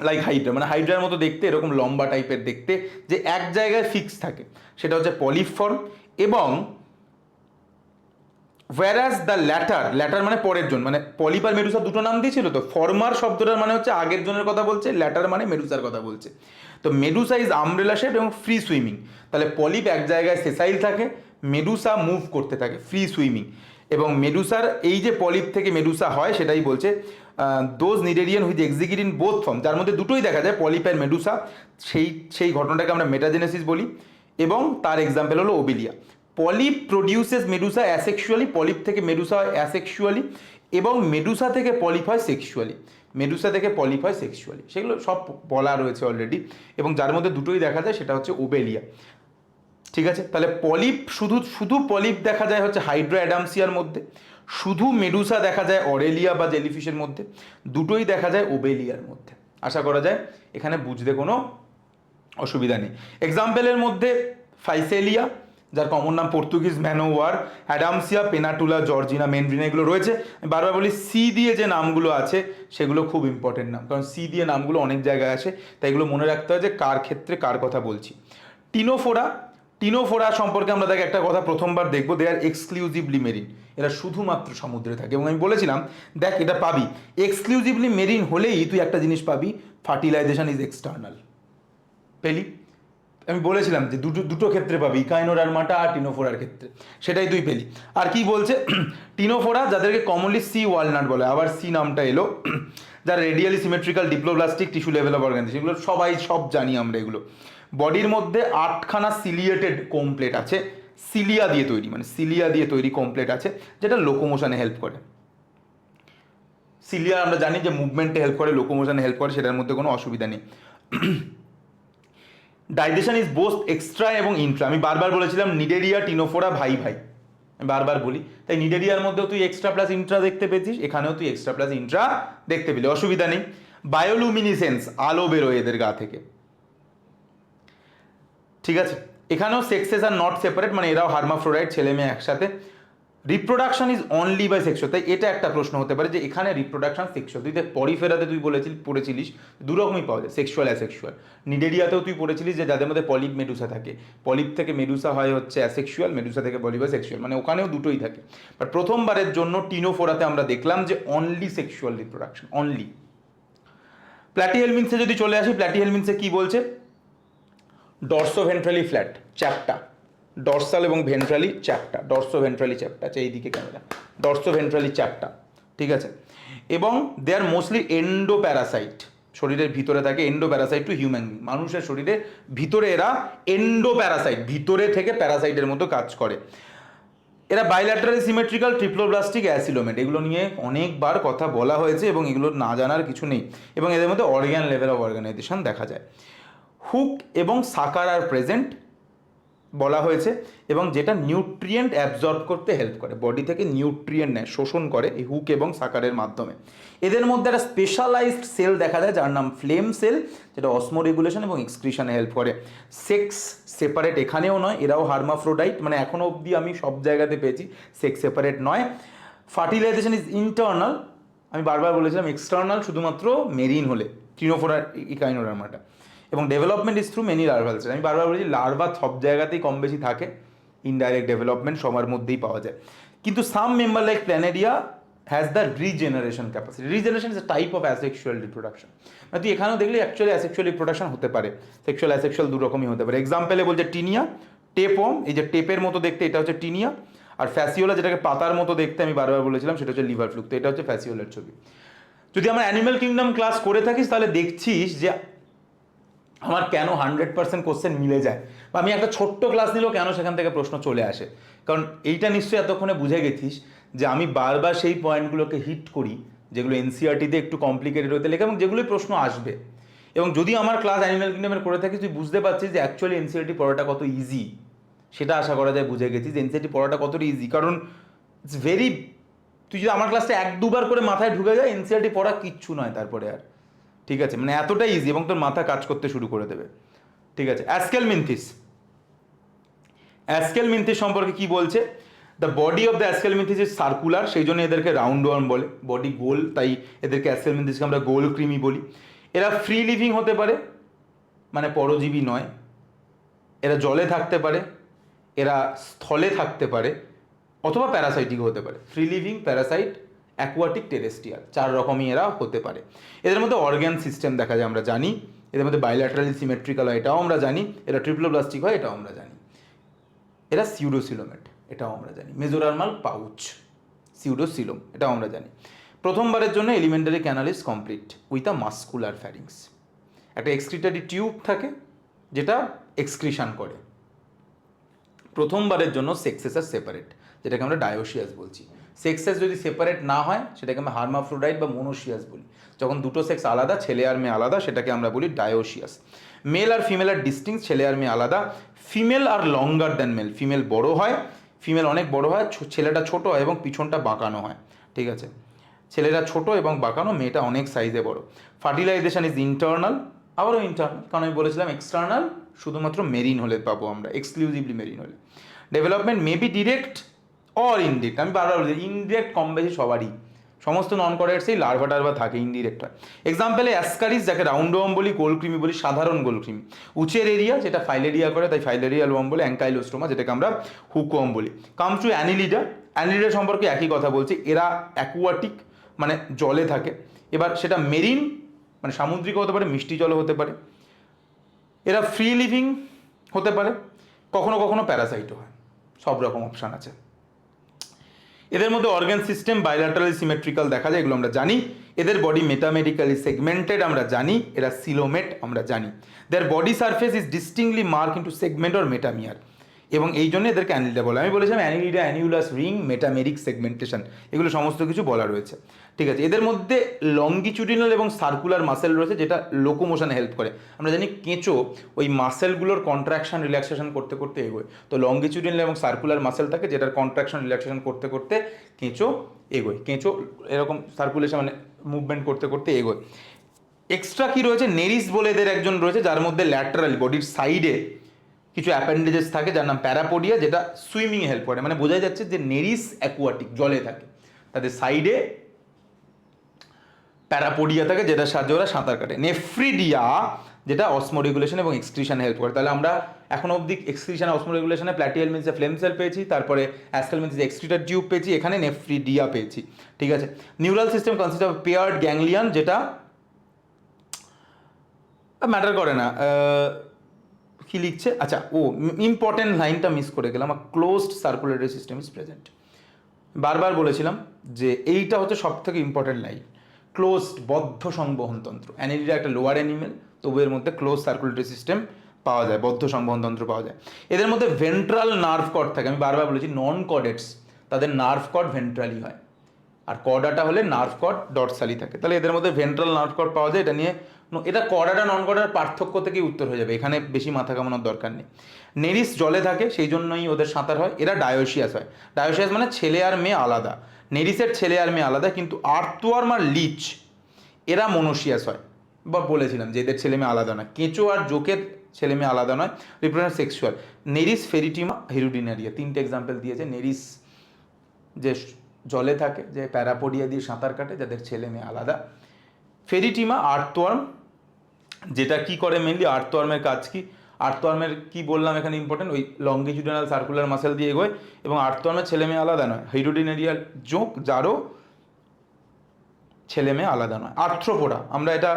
[SPEAKER 1] লাইক হাইড্রা, মানে হাইড্রার মতো দেখতে, এরকম লম্বা টাইপের দেখতে, যে এক জায়গায় ফিক্স থাকে, সেটা হচ্ছে পলিপ ফর্ম। এবং whereas দ্য ল্যাটার মানে পরের জন, মানে পলিপ আর মেডুসা দুটো নাম দিয়েছিল তো, ফর্মার শব্দটার মানে হচ্ছে আগের জনের কথা বলছে, ল্যাটার মানে মেডুসার কথা বলছে। তো মেডুসা ইজ আমব্রেলা শেপ এবং ফ্রি সুইমিং, তাহলে পলিপ এক জায়গায় সেসাইল থাকে, মেডুসা মুভ করতে থাকে, ফ্রি সুইমিং। এবং মেডুসার এই যে পলিপ থেকে মেডুসা হয় সেটাই বলছে those Cnidarian which execute in both form, যার মধ্যে দুটোই দেখা যায় পলিপ অ্যান্ড মেডুসা, সেই ঘটনাটাকে আমরা মেটাজেনেসিস বলি। এবং তার এক্সাম্পল হলো ওবেলিয়া। Polyp produces Medusa asexually, polyp থেকে মেডুসা হয় অ্যাসেক্সুয়ালি, এবং মেডুসা থেকে পলিপ হয় সেক্সুয়ালি, মেডুসা থেকে পলিপ হয় সেক্সুয়ালি, সেগুলো সব বলা রয়েছে অলরেডি। এবং যার মধ্যে দুটোই দেখা যায় সেটা হচ্ছে ওবেলিয়া। ঠিক আছে, তাহলে পলিপ শুধু পলিপ দেখা যায় হচ্ছে হাইড্রা অ্যাডামসিয়ার মধ্যে, শুধু মেডুসা দেখা যায় অরেলিয়া বা জেলিফিশের মধ্যে, দুটোই দেখা যায় ওবেলিয়ার মধ্যে। আশা করা যায় এখানে বুঝতে কোনো অসুবিধা নেই। এক্সাম্পলের মধ্যে ফাইসেলিয়া, যার কমন নাম পর্তুগিজ ম্যানোওয়ার, অ্যাডামসিয়া, পেনাটুলা, জর্জিনা, মেনভ্রিনা, এগুলো রয়েছে। আমি বারবার বলি সি দিয়ে যে নামগুলো আছে সেগুলো খুব ইম্পর্টেন্ট নাম, কারণ সি দিয়ে নামগুলো অনেক জায়গায় আসে, তাই এগুলো মনে রাখতে হয় যে কার ক্ষেত্রে কার কথা বলছি। টিনোফোরা সম্পর্কে আমরা দেখে একটা কথা প্রথমবার দেখবো, দে আর এক্সক্লুসিভলি মেরিন, এরা শুধুমাত্র সমুদ্রে থাকে। এবং আমি বলেছিলাম দেখ এটা পাবি, এক্সক্লুসিভলি মেরিন হলেই তুই একটা জিনিস পাবি, ফার্টিলাইজেশন ইজ এক্সটার্নাল। পেলি, আমি বলেছিলাম যে দুটো ক্ষেত্রে পাবি, ইকাইনোডার্মাটা আর টিনোফোরার ক্ষেত্রে, সেটাই তুই পেলি। আর কি বলছে, টিনোফোরা যাদেরকে কমনলি সি ওয়ালনাট বলে, আবার সি নামটা এলো, যারা radially symmetrical diploblastic tissue level of organism, এগুলো সব জানি আমরা এগুলো। বডির মধ্যে 8খানা সিলিয়েটেড কোমপ্লেট আছে, সিলিয়া দিয়ে তৈরি, মানে সিলিয়া দিয়ে তৈরি কোমপ্লেট আছে, যেটা লোকোমোশনে হেল্প করে। সিলিয়া আমরা জানি যে মুভমেন্টে হেল্প করে, লোকোমোশনে হেল্প করে, সেটার মধ্যে কোনো অসুবিধা নেই। ডাইজেশন ইজ বোথ এক্সট্রা এবং ইন্ট্রা, আমি বারবার বলেছিলাম নিডেরিয়া টিনোফোরা ভাই ভাই, আমি বারবার বলি, তাই নিডেরিয়ার মধ্যেও তুই এক্সট্রা প্লাস ইন্ট্রা দেখতে পেয়েছিস, এখানেও তুই এক্সট্রা প্লাস ইন্ট্রা দেখতে পেলি, অসুবিধা নেই। বায়োলুমিনিসেন্স, আলো বেরোয় এদের গা থেকে। ঠিক আছে, এখানেও সেক্সেস আর নট সেপারেট, মানে এরাও হার্মাফ্রোডাইট, ছেলে মেয়ে একসাথে। Reproduction is only by sexual, তাই এটা একটা প্রশ্ন হতে পারে যে এখানে রিপ্রোডাকশন সেক্সুয়াল, তুই দেখ পরিফেরাতে তুই পড়েছিলিস দুরকমই পাওয়া যায়, সেক্সুয়াল অ্যাসেক্সুয়াল। নিডেরিয়াতেও তুই পড়েছিলিস যে যাদের মধ্যে পলিপ মেডুসা থাকে, পলিপ থেকে মেডুসা হয় হচ্ছে অ্যাসেক্সুয়াল, মেডুসা থেকে পলিপ হয় সেক্সুয়াল, মানে ওখানেও দুটোই থাকে। বাট প্রথমবারের জন্য টিনোফোরাতে আমরা দেখলাম যে অনলি সেক্সুয়াল রিপ্রোডাকশন, অনলি। প্ল্যাটিহেলমিনসে যদি চলে আসি, প্ল্যাটিহেলমিনসে কি বলছে, ডর্সোভেন্ট্রালি ফ্ল্যাট চ্যাপ্টা, ডর্সাল এবং ভেন্ট্রালি চ্যাপ্টা, ডর্সোভেন্ট্রালি চ্যাপ্টা আছে এইদিকে ক্যামেরা, ডর্সোভেন্ট্রালি চ্যাপ্টা, ঠিক আছে। এবং দে আর মোস্টলি এন্ডোপ্যারাসাইট, শরীরের ভিতরে থাকে, এন্ডোপ্যারাসাইট টু হিউম্যান বিং, মানুষের শরীরের ভিতরে এরা এন্ডোপ্যারাসাইট, ভিতরে থেকে প্যারাসাইটের মতো কাজ করে। এরা বাইল্যাটারালি সিমেট্রিক্যাল, ট্রিপ্লোব্লাস্টিক, অ্যাসিলোমেট, এগুলো নিয়ে অনেকবার কথা বলা হয়েছে এবং এগুলো না জানার কিছু নেই। এবং এদের মধ্যে অর্গ্যান লেভেল অফ অর্গানাইজেশন দেখা যায়। হুক এবং সাকার আর প্রেজেন্ট বলা হয়েছে, এবং যেটা নিউট্রিয়েন্ট অ্যাবজর্ব করতে হেল্প করে, বডি থেকে নিউট্রিয়েন্ট নেয়, শোষণ করে এই হুক এবং সাকারের মাধ্যমে। এদের মধ্যে একটা স্পেশালাইজড সেল দেখা যায় যার নাম ফ্লেম সেল, যেটা অসমো রেগুলেশন এবং এক্সক্রিশনে হেল্প করে। সেক্স সেপারেট এখানেও নয়, এরাও হার্মাফ্রোডাইট, মানে এখনও অবধি আমি সব জায়গাতে পেয়েছি সেক্স সেপারেট নয়। ফার্টিলাইজেশন ইজ ইন্টারনাল, আমি বারবার বলেছিলাম এক্সটার্নাল শুধুমাত্র মেরিন হলে, টিনোফোরা ইকাইনোডার্মাটা। এবং development is through many larval cell, আমি বারবার বলেছি লার্ভা সব জায়গাতেই কম বেশি থাকে, ইনডাইরেক্ট ডেভেলপমেন্ট সবার মধ্যেই পাওয়া যায়। কিন্তু some member like Planaria has the regeneration capacity, regeneration is a type of asexual reproduction, মানে তুই এখানেও দেখলে অ্যাকচুয়ালি অ্যাসেক্সুয়াল রিপ্রোডাকশন হতে পারে, সেক্সুয়াল অ্যাসেক্সুয়াল দু রকমই হতে পারে। এক্সাম্পলে বলছে টিনিয়া, টেপম, এই যে টেপের মতো দেখতে এটা হচ্ছে টিনিয়া, আর ফ্যাসিওলা যেটাকে পাতার মতো দেখতে আমি বারবার বলেছিলাম সেটা হচ্ছে লিভার ফ্লুক, তো এটা হচ্ছে ফ্যাসিওলার ছবি। যদি আমরা অ্যানিম্যাল কিংডম ক্লাস করে থাকিস তাহলে দেখছিস যে আমার কেন 100% কোশ্চেন মিলে যায়, বা আমি একটা ছোট্ট ক্লাস নিলেও কেন সেখান থেকে প্রশ্ন চলে আসে, কারণ এইটা নিশ্চয়ই এতক্ষণে বুঝে গেছিস যে আমি বারবার সেই পয়েন্টগুলোকে হিট করি যেগুলো এনসিআরটিতে একটু কমপ্লিকেটেড হতে লেখা এবং যেগুলোই প্রশ্ন আসবে। এবং যদি আমার ক্লাস অ্যানিম্যাল কিংডমের করে থাকিস তুই বুঝতে পারছিস যে অ্যাকচুয়ালি এনসিআরটি পড়াটা কত ইজি, সেটা আশা করা যায় বুঝে গেছিস যে এনসিআরটি পড়াটা কতটা ইজি, কারণ ইটস ভেরি, তুই যদি আমার ক্লাসটা 1-2বার করে মাথায় ঢুকে যায় এনসিআরটি পড়া কিচ্ছু নয় তারপরে আর, ঠিক আছে, মানে এতটাই ইজি এবং তোর মাথা কাজ করতে শুরু করে দেবে, ঠিক আছে। অ্যাসকেলমিনথিস সম্পর্কে কি বলছে, the body of the Aschelminthes is circular, সেই জন্য এদেরকে রাউন্ড ওয়ার্ম বলে, বডি গোল, তাই এদেরকে অ্যাসকেলমিনথিসকে আমরা গোল কৃমি বলি। এরা ফ্রি লিভিং হতে পারে, মানে পরজীবী নয়, এরা জলে থাকতে পারে, এরা স্থলে থাকতে পারে, অথবা প্যারাসাইটিক হতে পারে। Free living, Parasite, aquatic, terrestrial, 4 রকমই এরা হতে পারে। এদের মধ্যে অর্গ্যান সিস্টেম দেখা যায় আমরা জানি, এদের মধ্যে বাইল্যাটারালি সিমেট্রিক্যাল হয় এটাও আমরা জানি, এরা ট্রিপ্লোপ্লাস্টিক হয় এটাও আমরা জানি, এরা সিউডোসিলোমেট এটাও আমরা জানি, মেজোরার্মাল পাউচ, সিউডোসিলোম, এটাও আমরা জানি। প্রথমবারের জন্য elementary canal is complete with a muscular ফ্যারিংস। একটা এক্সক্রিটারি টিউব থাকে যেটা এক্সক্রিশন করে। প্রথমবারের জন্য সেক্সেস আর সেপারেট, যেটাকে আমরা ডায়োসিয়াস বলছি। সেক্সেস যদি সেপারেট না হয় সেটাকে আমরা হার্মাফ্রোডাইট বা মোনোসিয়াস বলি। যখন দুটো সেক্স আলাদা, ছেলে আর মেয়ে আলাদা, সেটাকে আমরা বলি ডায়োসিয়াস। মেল আর ফিমেল আর ডিস্টিংক্ট, ছেলে আর মেয়ে আলাদা। ফিমেল আর লঙ্গার দ্যান মেল, ফিমেল বড় হয়, ফিমেল অনেক বড় হয়, ছেলেটা ছোট হয় এবং পিছনটা বাঁকানো হয়, ঠিক আছে। ছেলেরা ছোট এবং বাঁকানো, মেয়েটা অনেক সাইজে বড়। ফার্টিলাইজেশন ইজ ইন্টারনাল, আবারও ইন্টারনাল, কারণ আমি বলেছিলাম এক্সটার্নাল শুধুমাত্র মেরিন হলে পাবো আমরা, এক্সক্লুসিভলি মেরিন হলে। Development may be direct or indirect, আমি বারবার বলছি ইনডিরেক্ট কম বেশি সবারই, সমস্ত নন কডেটসেই লার্ভা টার্ভা থাকে, ইনডিরেক্ট হয়। এক্সাম্পলে অ্যাসকারিস, যাকে রাউন্ডওয়ার্ম বলি, গোলক্রিমি বলি, সাধারণ গোলক্রিমি। উচের এরিয়া, যেটা ফাইলেরিয়া করে তাই ফাইলেরিয়াল ওয়ার্ম বলে। অ্যাঙ্কাইলোস্টোমা, যেটাকে আমরা হুকওয়ার্ম বলি। কামস টু অ্যানিলিডা, অ্যানিলিডা সম্পর্কে একই কথা বলছি, এরা অ্যাকুয়াটিক মানে জলে থাকে। এবার সেটা মেরিন মানে সামুদ্রিক হতে পারে, মিষ্টি জলও হতে পারে। এরা ফ্রি লিভিং হতে পারে, কখনো কখনো প্যারাসাইটও হয়, সব রকম অপশান আছে। এদের মধ্যে অর্গান সিস্টেম বাইল্যাটারালি সিমেট্রিক্যাল দেখা যায়, এগুলো আমরা জানি। এদের বডি মেটামেরিক্যালি সেগমেন্টেড আমরা জানি, এরা সিলোমেট আমরা জানি। Their body surface is distinctly mark into segment or metamere, এবং এই জন্য এদেরকে অ্যানিলিডা বলে। আমি বলেছিলাম Annelida, annulus ring, metameric segmentation, এগুলো সমস্ত কিছু বলা রয়েছে, ঠিক আছে। এদের মধ্যে লঙ্গিচুডিনাল এবং সার্কুলার মাসেল রয়েছে, যেটা লোকোমোশনে হেল্প করে। আমরা জানি কেঁচো ওই মাসেলগুলোর কন্ট্রাকশন রিল্যাক্সেশন করতে করতে এগোয়, তো লঙ্গিচুডিনাল এবং সার্কুলার মাসেল থাকে যেটার কন্ট্রাকশন রিল্যাক্সেশন করতে করতে কেঁচো এগোয়। কেঁচো এরকম সার্কুলেশন মানে মুভমেন্ট করতে করতে এগোয়। এক্সট্রা কি রয়েছে, নেরিস বলে এদের একজন রয়েছে, যার মধ্যে ল্যাটারালি বডির সাইডে কিছু অ্যাপেন্ডেজেস থাকে, যার নাম প্যারাপোডিয়া, যেটা সুইমিংয়ে হেল্প করে। মানে বোঝা যাচ্ছে যে নেরিস অ্যাকুয়াটিক, জলে থাকে, তাদের সাইডে প্যারাপোডিয়া থাকে, যেটার সাহায্যে ওরা সাঁতার কাটে। নেফ্রিডিয়া, যেটা অসমোরেগুলেশন এবং এক্সক্রিশনে হেল্প করে। তাহলে আমরা এখন অবধি এক্সক্রিশন অসমোরেগুলেশনে প্ল্যাটিয়াল মিন্সে ফ্লেম সেল পেয়েছি, তারপরে অ্যাসকেল মিন্সে এক্সক্রিটার টিউব পেয়েছি, এখানে নেফ্রিডিয়া পেয়েছি, ঠিক আছে। Neural system consist of paired ganglion, যেটা ম্যাটার করে না কি লিখছে, আচ্ছা ও ইম্পর্টেন্ট লাইনটা মিস করে গেলাম, closed circulatory system is present. বারবার বলেছিলাম যে এইটা হচ্ছে সব থেকে ইম্পর্টেন্ট লাইন, ক্লোজড, বদ্ধ সংবহনতন্ত্র। অ্যানিলিডা একটা লোয়ার অ্যানিমেল, তবু এর মধ্যে ক্লোজ সার্কুলেটরি সিস্টেম পাওয়া যায়, বদ্ধ সংবহনতন্ত্র পাওয়া যায়। এদের মধ্যে ভেন্ট্রাল নার্ভ কর্ড থাকে, আমি বারবার বলেছি নন কডেটস তাদের নার্ভ কর্ড ভেন্ট্রালি হয়, আর কর্ডাটা হলে নার্ভ কর্ড ডরসালি থাকে। তাহলে এদের মধ্যে ভেন্ট্রাল নার্ভ কর্ড পাওয়া যায়। এটা নিয়ে এটা কর্ডাটা নন কর্ডার পার্থক্য থেকেই উত্তর হয়ে যাবে, এখানে বেশি মাথা কামানোর দরকার নেই। নেরিস জলে থাকে, সেই জন্যই ওদের সাঁতার হয়। এরা ডায়োসিয়াস হয়, ডায়োসিয়াস মানে ছেলে আর মেয়ে আলাদা। নেরিসের ছেলে আর মেয়ে আলাদা, কিন্তু আর্থওয়ার্ম আর লিচ এরা মোনোসিয়াস হয়। বা বলেছিলাম যে এদের ছেলে মেয়ে আলাদা নয়, কেঁচো আর জোকের ছেলে মেয়ে আলাদা নয়, রিপ্রোডাক্টিভ সেক্সুয়াল। নেরিস, ফেরিটিমা, হিরুডিনারিয়া, তিনটে এক্সাম্পল দিয়েছে। নেরিস যে জলে থাকে, যে প্যারাপোডিয়া দিয়ে সাঁতার কাটে, যাদের ছেলে মেয়ে আলাদা। ফেরিটিমা আর্থওয়ার্ম, যেটা কি করে মেনলি, আর্থওয়ার্মের কাজ কি, আর্থওয়ার্মের কি বললাম এখানে ইম্পর্টেন্ট, ওই লঙ্গিচুডিনাল সার্কুলার মাসেল দিয়ে এগোয়, এবং আর্থওয়ার্মের ছেলে মেয়ে আলাদা নয়। হিরুডিনারিয়াল জোঁক, যারও ছেলে মেয়ে আলাদা নয়। আর্থ্রোপোডা, আমরা এটা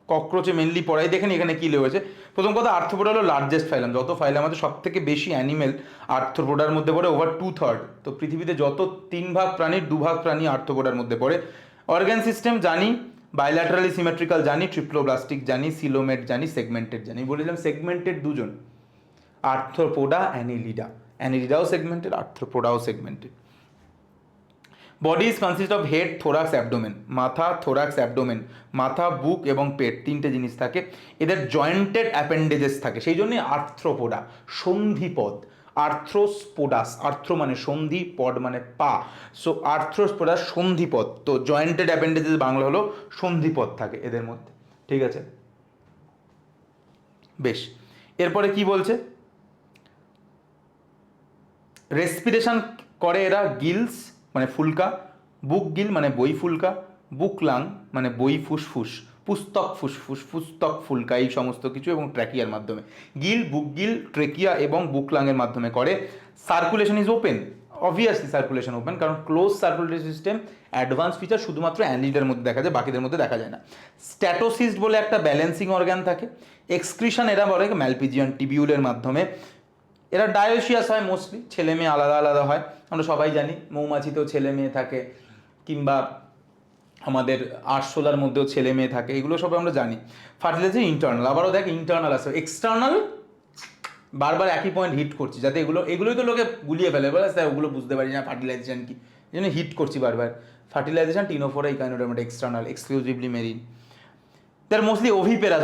[SPEAKER 1] ককরোচে মেনলি পড়াই, দেখেন এখানে কী লেগেছে। প্রথম কথা, আর্থ্রোপোডা হলো লার্জেস্ট ফাইলাম, যত ফাইলাম আছে সব থেকে বেশি অ্যানিমেল আর্থ্রোপোডার মধ্যে পড়ে, ওভার 2/3। তো পৃথিবীতে যত 3 ভাগ প্রাণীর 2 ভাগ প্রাণী আর্থ্রোপোডার মধ্যে পড়ে। অর্গান সিস্টেম জানি, বাইল্যাটারালি সিমেট্রিক্যাল জানি, ট্রিপ্লোব্লাস্টিক জানি, সিলোমেট জানি, সেগমেন্টেড জানি। বলেছিলাম সেগমেন্টেড দুজন, আর্থ্রোপোডা, অ্যানিলিডা। অ্যানিলিডাও সেগমেন্টেড, আর্থ্রোপোডাও segmented. Body is consist of head, thorax, abdomen. মাথা, থোরাক্স, অ্যাবডোমেন, মাথা, বুক এবং পেট, তিনটে জিনিস থাকে। এদের জয়েন্টেড অ্যাপেন্ডেজেস থাকে, সেই জন্যই আর্থ্রোপোডা, সন্ধিপদ। আর্থ্রোস্পোডাস, আর্থ্রো মানে সন্ধি, পড মানে পা, সো আর্থ্রোস্পোডাস সন্ধিপদ। তো জয়েন্টেড অ্যাপেন্ডেজেস বাংলা হলো সন্ধিপদ থাকে এদের মধ্যে, ঠিক আছে। বেশ, এরপরে কি বলছে, রেসপিরেশন করে এরা গিলস মানে ফুলকা, বুক গিল মানে বই ফুলকা, বুক লাং মানে বই ফুসফুস, পুস্তক ফুসফুস, পুস্তক ফুলকা, এই সমস্ত কিছু, এবং ট্র্যাকিয়ার মাধ্যমে। গিল, বুক গিল, ট্রেকিয়া এবং বুক লাংয়ের মাধ্যমে করে। Circulation is open, obviously circulation open, কারণ close circulatory system advance feature শুধুমাত্র অ্যানিলিডার মধ্যে দেখা যায়, বাকিদের মধ্যে দেখা যায় না। স্ট্যাটোসিস্ট বলে একটা ব্যালেন্সিং অর্গান থাকে। এক্সক্রিশন এরা বলে ম্যালপিজিয়ান টিবিউলের মাধ্যমে। এরা ডায়োসিয়াস হয় মোস্টলি, ছেলে মেয়ে আলাদা আলাদা হয়, আমরা সবাই জানি। মৌমাছিতেও ছেলে মেয়ে থাকে, কিংবা আমাদের আরশোলার মধ্যেও ছেলে মেয়ে থাকে, এগুলো সব আমরা জানি। ফার্টিলাইজেশন ইন্টারনাল, আবারও দেখ ইন্টারনাল আছে, এক্সটার্নাল বারবার একই পয়েন্ট হিট করছি, যাতে এগুলোই তো লোকে গুলিয়ে ফেলে, বলে স্যার ওগুলো বুঝতে পারি না ফার্টিলাইজেশন কি, এই জন্য হিট করছি বারবার। Fertilisation Ctenophora Echinoderma external, exclusively marine. তার মোস্টলি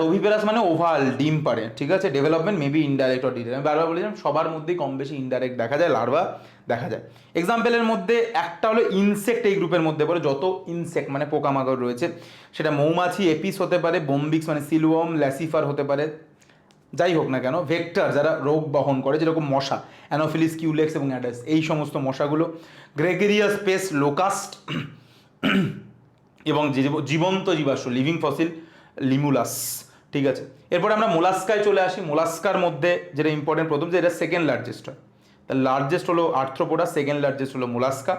[SPEAKER 1] ওভিপেরাস মানে ওভাল, ডিম পারে, ঠিক আছে। Development maybe indirect or direct, আমি বারবার বলেছিলাম সবার মধ্যেই কম বেশি ইনডাইরেক্ট দেখা যায়, লার্ভা দেখা যায়। এক্সাম্পলের মধ্যে একটা হলো ইনসেক্ট, এই গ্রুপের মধ্যে পড়ে যত ইনসেক্ট মানে পোকামাকড় রয়েছে, সেটা মৌমাছি, এপিস হতে পারে, বোম্বিক্স মানে সিলওয়ার্ম, ল্যাসিফার হতে পারে, যাই হোক না কেন, ভেক্টর যারা রোগ বহন করে, যেরকম মশা, অ্যানোফিলিস, কিউলেক্স এবং অ্যাডাস, এই সমস্ত মশাগুলো। গ্রেগেরিয়াস পেস্ট, লোকাস্ট এবং জীবন্ত জীবাশ্ম, লিভিং ফসিল, লিমুলাস, ঠিক আছে। এরপরে আমরা মোলাস্কায় চলে আসি। মোলাস্কার মধ্যে যেটা ইম্পর্টেন্ট, প্রথম যে এটা সেকেন্ড লার্জেস্ট হয়, তার লার্জেস্ট হলো আর্থ্রোপোডা, সেকেন্ড লার্জেস্ট হলো মোলাস্কা।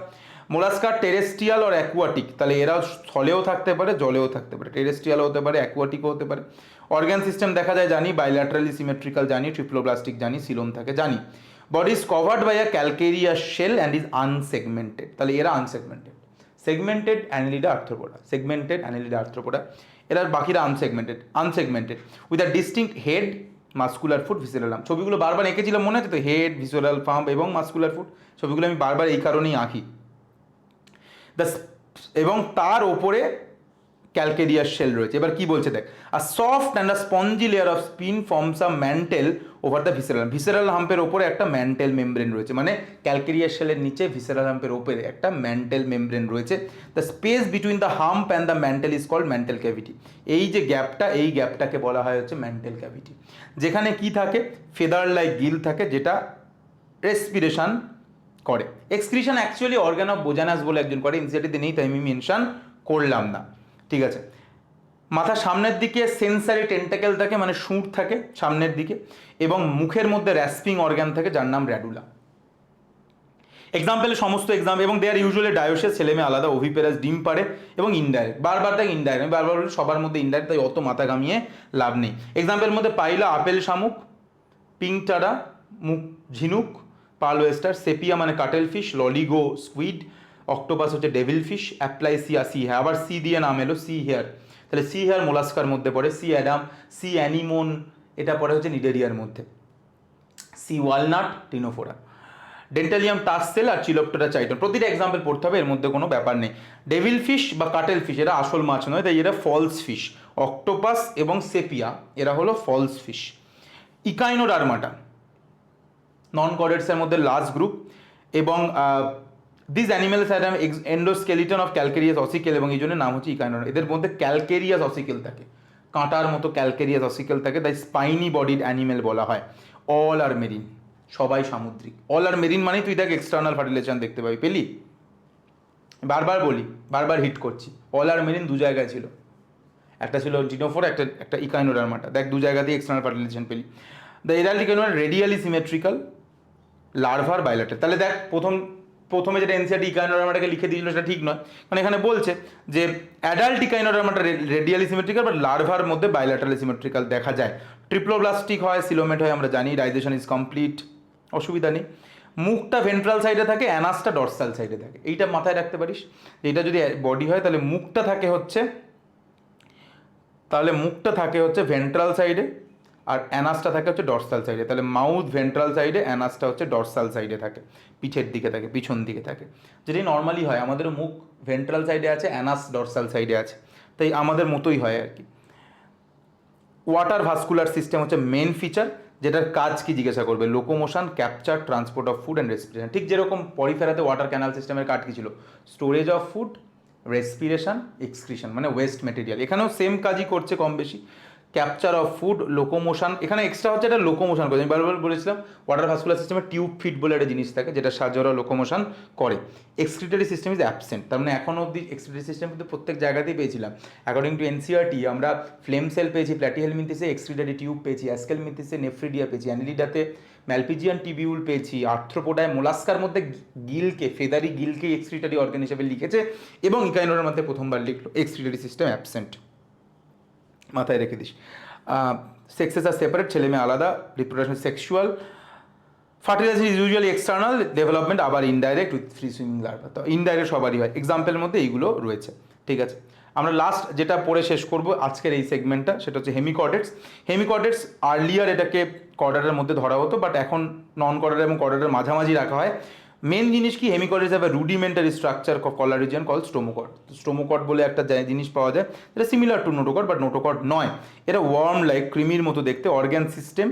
[SPEAKER 1] মোলাস্কা টেরেস্ট্রিয়াল আর অ্যাকুয়াটিক, তাহলে এরাও স্থলেও থাকতে পারে, জলেও থাকতে পারে, টেরেস্ট্রিয়ালও হতে পারে, অ্যাকুয়াটিকও হতে পারে। অর্গান সিস্টেম দেখা যায় জানি, বাইল্যাটারালি সিমেট্রিক্যাল জানি, ট্রিপ্লোপ্লাস্টিক জানি, সিলোম থাকে জানি। Body is covered by a calcareous shell and is unsegmented, তাহলে এরা unsegmented. Segmented Annelida Arthropoda, segmented Annelida Arthropoda, এরা বাকিরা unsegmented with a distinct head, muscular foot, visceral arm. ছবিগুলো বারবার এঁকেছিলাম মনে আছে তো, হেড, ভিসেরাল পাম্প এবং মাস্কুলার ফুট, ছবিগুলো আমি বারবার এই কারণেই আঁকি। এবং তার ওপরে ক্যালকেরিয়াস শেল রয়েছে। এবার কি বলছে দেখ, a soft and a spongy layer of spin forms a mantle over the visceral হাম্পের ওপরে একটা ম্যান্টেল মেমব্রেন রয়েছে, মানে ক্যালকেরিয়াস শেলের নিচে ভিসেরাল হাম্পের ওপরে একটা ম্যান্টেল মেমব্রেন রয়েছে। The space between the hump and the mantle is called mantle cavity. এই যে গ্যাপটা, এই গ্যাপটাকে বলা হয় হচ্ছে ম্যান্টেল ক্যাভিটি, যেখানে কি থাকে, ফেদার লাইক গিল থাকে, যেটা রেসপিরেশন করে। এক্সক্রিশন অ্যাকচুয়ালি অর্গান অফ বোজানাস বলে একজন করে, এনসিআরটিতে নেই তাই আমি মেনশন করলাম না, ঠিক আছে। মাথার সামনের দিকে সেন্সারি টেন্টাকেল থাকে, মানে সুঁড় থাকে সামনের দিকে, এবং মুখের মধ্যে র্যাসপিং অর্গান থাকে যার নাম র্যাডুলা। এক্সাম্পলে সমস্ত এক্সাম্পল, এবং দে আর ইউজুয়ালি ডায়োসিয়াস, ছেলে মেয়ে আলাদা, ওভিপেরাস, ডিম পারে এবং ইনডাইরেক্ট। বারবার দেখ ইনডাইরেক্ট, আমি বারবার বলি সবার মধ্যে ইনডাইরেক্ট, তাই অত মাথা ঘামিয়ে লাভ নেই। এক্সাম্পলের মধ্যে পাইলা, আপেল শামুক, পিংটারা, মুখ ঝিনুক, পার্ল ওয়েস্টার, সেপিয়া মানে কাটেল ফিশ, ললিগো স্কুইড, অক্টোপাস হচ্ছে ডেভিল ফিশ, অ্যাপ্লাইসিয়া সি হেয়ার, আবার সি দিয়ে নাম এলো, সি হেয়ার, তাহলে সি হেয়ার মোলাস্কার মধ্যে পড়ে। সি অ্যাডাম, সি অ্যানিমোন, এটা পড়ে হচ্ছে নিডেরিয়ার মধ্যে। Sea walnut, Ctenophora. Dentalium tusk shell আর চিলোপ্টেরা চাইটন, প্রতিটা এক্সাম্পল পড়তে হবে, এর মধ্যে কোনো ব্যাপার নেই। ডেভিল ফিশ বা কাটেল ফিশ এরা আসল মাছ নয়, তাই এরা ফলস ফিশ। অক্টোপাস এবং সেপিয়া এরা হলো ফলস ফিশ। ইকাইনোডার্মাটা নন কর্ডেটসের মধ্যে লাস্ট গ্রুপ, এবং this animals had endoskeleton of calcareous ossicle, এবং এই জন্য নাম হচ্ছে ইকাইনোডার্মা। এদের মধ্যে ক্যালকেরিয়াস অসিকেল থাকে, কাঁটার মতো ক্যালকেরিয়াস অসিকেল থাকে, তাই স্পাইনি বডিড অ্যানিমেল বলা হয়। অল আর মেরিন, সবাই সামুদ্রিক। অল আর মেরিন মানে তুই দেখ এক্সটার্নাল ফার্টিলাইজেশন দেখতে পাবি, পেলি? বারবার বলি, বারবার হিট করছি, অল আর মেরিন দু জায়গায় ছিল, একটা ছিল টিনোফোরা, একটা ইকাইনোডার্মাটা, দেখ দু জায়গাতেই এক্সটার্নাল ফার্টিলাইজেশন পেলি। দ্য এডাল্ট ইকাইনোডার্মা রেডিয়ালি সিমেট্রিক্যাল, লার্ভার বাইলেটার। তাহলে দেখ প্রথমে যেটা এনসিআরটি ইকাইনোডার্মাটাকে লিখে দিয়েছিল সেটা ঠিক নয়, মানে এখানে বলছে যে অ্যাডাল্ট ইকাইনোডার্মাটা রেডিয়ালি সিমেট্রিক্যাল, বাট লার্ভার মধ্যে বাইলেটারালি সিমেট্রিক্যাল দেখা যায়। ট্রিপ্লোব্লাস্টিক হয়, সিলোমেট হয়, আমরা জানি। ডাইজেশন ইজ কমপ্লিট, অসুবিধা নেই। মুখটা ভেন্ট্রাল সাইডে থাকে, অ্যানাসটা ডরসাল সাইডে থাকে, এইটা মাথায় রাখতে পারিস। এটা যদি বডি হয় তাহলে মুখটা থাকে হচ্ছে ভেন্ট্রাল সাইডে, আর অ্যানাসটা থাকে হচ্ছে ডরসাল সাইডে। তাহলে মাউথ ভেন্ট্রাল সাইডে, অ্যানাসটা হচ্ছে ডরসাল সাইডে থাকে, পিঠের দিকে থাকে, পিছন দিকে থাকে, যেটাই নর্মালি হয়। আমাদের মুখ ভেন্ট্রাল সাইডে আছে, অ্যানাস ডরসাল সাইডে আছে, তাই আমাদের মতোই হয় আর কি। ওয়াটার ভাস্কুলার সিস্টেম হচ্ছে মেন ফিচার, যেটার কাজ কি জিজ্ঞাসা করবে, locomotion, capture, transport of food and respiration. ঠিক যেরকম পরিফেরাতে ওয়াটার ক্যানাল সিস্টেমের কাজ কি ছিল, storage of food, respiration, excretion মানে ওয়েস্ট মেটেরিয়াল। এখানেও সেম কাজই করছে কম বেশি, ক্যাপচার অফ ফুড, লোকোমোশন। এখানে এক্সট্রা হচ্ছে এটা লোকোমোশন করে, আমি বারবার বলেছিলাম ওয়াটার ভাস্কুলার সিস্টেমে টিউব ফিট বলে একটা জিনিস থাকে, যেটা সাহায্যে লোকোমোশন করে। এক্সক্রিটারি সিস্টেম ইজ অ্যাবসেন্ট, তার মানে এখনও অবধি এক্সক্রিটারি সিস্টেম কিন্তু প্রত্যেক জায়গাতেই পেয়েছিলাম। অ্যাকর্ডিং টু এনসিআরটি আমরা ফ্লেম সেল পেয়েছি, প্ল্যাটিহেলমিনথিসে এক্সক্রিটারি টিউব পেয়েছি, অ্যাস্কেলমিনথিসে নেফ্রিডিয়া পেয়েছি, অ্যানিলিডাতে ম্যালপিজিয়ান টিবিউল পেয়েছি, আর্থ্রোপোডায় মোলাস্কার মধ্যে গিলকে, ফেদারি গিলকে এক্সক্রিটারি অর্গান হিসেবে লিখেছে, এবং ইকাইনোডার মধ্যে প্রথমবার লিখলো এক্সক্রিটারি সিস্টেম অ্যাবসেন্ট, মাথায় রেখে দিস। সেক্সেস আর সেপারেট, ছেলে মেয়ে আলাদা, reproduction sexual, fertilisation is usually external development, আবার indirect with free swimming larva. তো ইনডাইরেক্ট সবারই হয়, এক্সাম্পলের মধ্যে এইগুলো রয়েছে। ঠিক আছে, আমরা লাস্ট যেটা পড়ে শেষ করব আজকের এই সেগমেন্টটা, সেটা হচ্ছে হেমিকর্ডেটস। হেমিকর্ডেটস আর্লিয়ার এটাকে কর্ডারের মধ্যে ধরা হতো, বাট এখন নন কর্ডার এবং কর্ডারের মাঝামাঝি রাখা হয়। মেন জিনিস কি, hemichordates have a rudimentary structure collar region call stomochord. Stomochord বলে একটা জিনিস পাওয়া যায়, এটা similar to notochord, but notochord নয়। এটা ওয়ার্ম লাইক, ক্রিমির মতো দেখতে, organ system,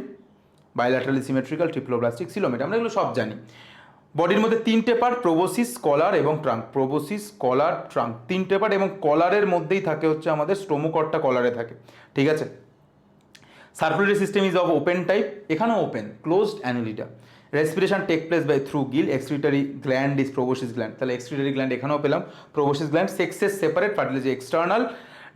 [SPEAKER 1] bilaterally symmetrical, triploblastic, coelomate, আমরা এগুলো সব জানি। বডির মধ্যে তিনটে পার্ট, প্রোবোসিস, কলার এবং ট্রাঙ্ক। প্রোবোসিস, কলার, ট্রাঙ্ক, তিনটে পার্ট, এবং কলারের মধ্যেই থাকে হচ্ছে আমাদের স্টোমোকর্ডটা, কলারে থাকে। ঠিক আছে, circulatory system is of open type, এখানেও open, closed annelida. Respiration take place by through gill, excretory gland is proboscis gland, তাহলে এক্সক্রিটারি গ্ল্যান্ড এখানেও পেলাম, proboscis gland. Sexes separate, fertilizer external,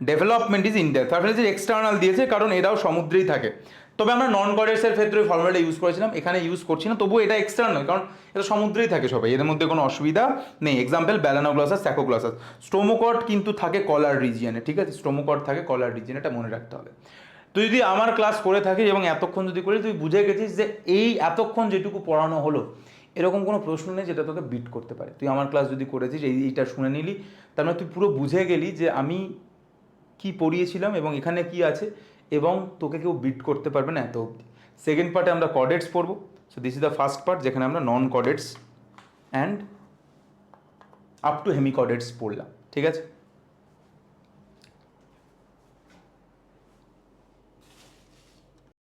[SPEAKER 1] development is India. Fertilizer external দিয়েছে কারণ এরাও সমুদ্রেই থাকে, তবে আমরা নন গডেসের ক্ষেত্রে ফর্মুলাটা ইউজ করেছিলাম, এখানে ইউজ করছি না, তবুও এটা এক্সটার্নাল কারণ এটা সমুদ্রেই থাকে সবাই, এদের মধ্যে কোনো অসুবিধা নেই। এক্সাম্পল ব্যালানোগ্লসাস, স্যাকোগ্লসাস। স্টোমোকর্ড কিন্তু থাকে কলার রিজিয়নে, ঠিক আছে, স্টোমোকর্ড থাকে কলার রিজিয়নে, এটা মনে রাখতে হবে। তুই যদি আমার ক্লাস করে থাকিস এবং এতক্ষণ যদি করি, তুই বুঝে গেছিস যে এই এতক্ষণ যেটুকু পড়ানো হলো এরকম কোনো প্রশ্ন নেই যেটা তোকে বিট করতে পারে। তুই আমার ক্লাস যদি করেছিস, এইটা শুনে নিলি, তার মানে তুই পুরো বুঝে গেলি যে আমি কি পড়িয়েছিলাম এবং এখানে কি আছে, এবং তোকে কেউ বিট করতে পারবে না এত অবধি। সেকেন্ড পার্টে আমরা কর্ডেটস পড়বো। So this is the first part, যেখানে আমরা নন কর্ডেটস অ্যান্ড আপ টু হেমিকর্ডেটস পড়লাম। ঠিক আছে।